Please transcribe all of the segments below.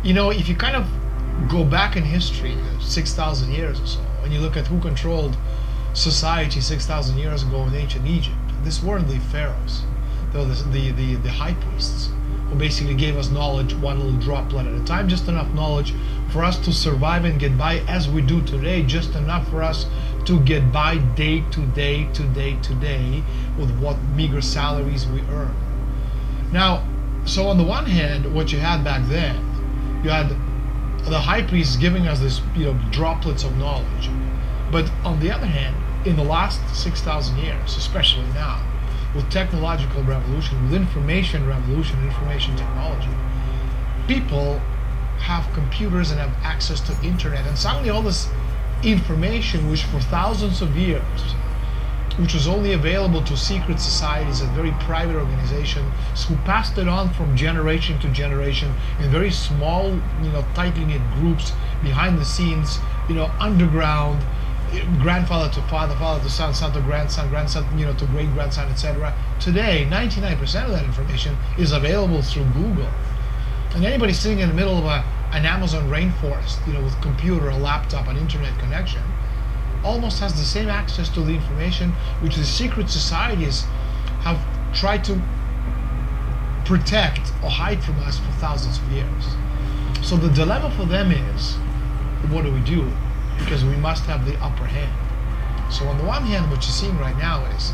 If you kind of go back in history, 6,000 years or so, and you look at who controlled society 6,000 years ago in ancient Egypt, this weren't the pharaohs. They were the high priests, who basically gave us knowledge one little droplet at a time, just enough knowledge for us to survive and get by as we do today, just enough for us to get by day to day to day to day with what meager salaries we earn. Now, so on the one hand, what you had back then, you had the high priests giving us this, droplets of knowledge. But on the other hand, in the last 6,000 years, especially now, with technological revolution, with information revolution, information technology, people have computers and have access to internet, and suddenly all this information, which for thousands of years, which was only available to secret societies and very private organizations who passed it on from generation to generation in very small, tightly knit groups behind the scenes, underground, grandfather to father, father to son, son to grandson, grandson, to great grandson, etc. Today, 99% of that information is available through Google. And anybody sitting in the middle of an Amazon rainforest, with computer, a laptop, an internet connection, almost has the same access to the information which the secret societies have tried to protect or hide from us for thousands of years. So the dilemma for them is, what do we do? Because we must have the upper hand. So on the one hand, what you're seeing right now is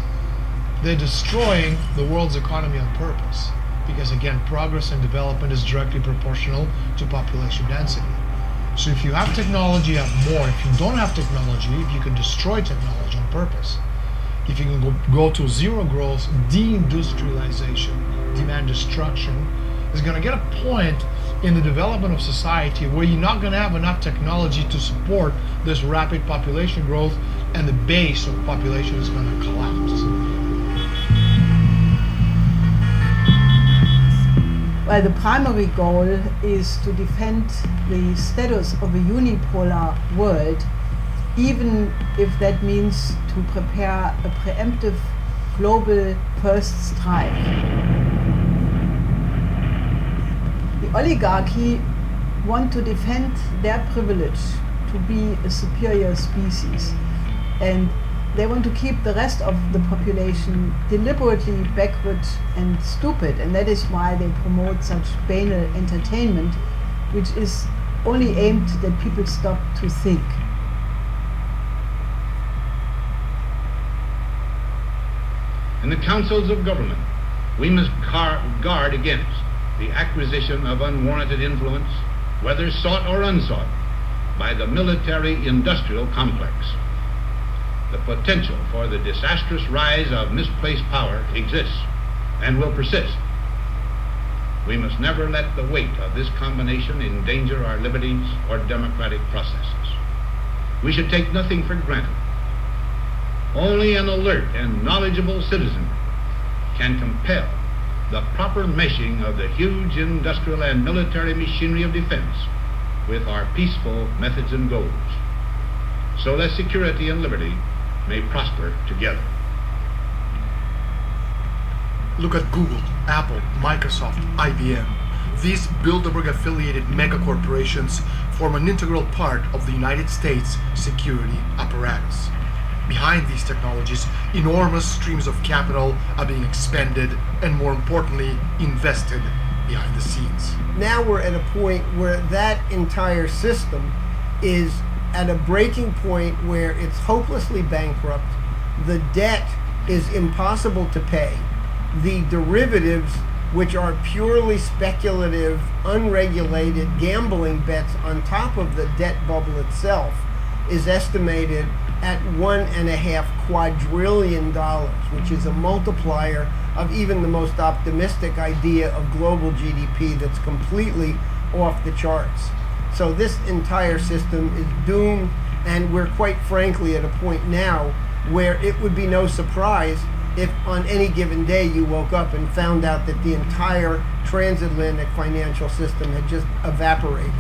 they're destroying the world's economy on purpose. Because again, progress and development is directly proportional to population density. So if you have technology, you have more. If you don't have technology, if you can destroy technology on purpose, if you can go to zero growth, deindustrialization, demand destruction, is going to get a point in the development of society where you're not going to have enough technology to support this rapid population growth, and the base of population is going to collapse. Well, the primary goal is to defend the status of a unipolar world, even if that means to prepare a preemptive global first strike. The oligarchy want to defend their privilege to be a superior species, and they want to keep the rest of the population deliberately backward and stupid, and that is why they promote such banal entertainment, which is only aimed that people stop to think. In the councils of government, we must guard against the acquisition of unwarranted influence, whether sought or unsought, by the military-industrial complex. The potential for the disastrous rise of misplaced power exists and will persist. We must never let the weight of this combination endanger our liberties or democratic processes. We should take nothing for granted. Only an alert and knowledgeable citizen can compel the proper meshing of the huge industrial and military machinery of defense with our peaceful methods and goals, so that security and liberty may prosper together. Look at Google, Apple, Microsoft, IBM. These Bilderberg-affiliated megacorporations form an integral part of the United States security apparatus. Behind these technologies, enormous streams of capital are being expended and, more importantly, invested behind the scenes. Now we're at a point where that entire system is at a breaking point where it's hopelessly bankrupt. The debt is impossible to pay. The derivatives, which are purely speculative, unregulated gambling bets on top of the debt bubble itself, is estimated at $1.5 quadrillion, which is a multiplier of even the most optimistic idea of global GDP that's completely off the charts. So this entire system is doomed, and we're quite frankly at a point now where it would be no surprise if on any given day you woke up and found out that the entire transatlantic financial system had just evaporated.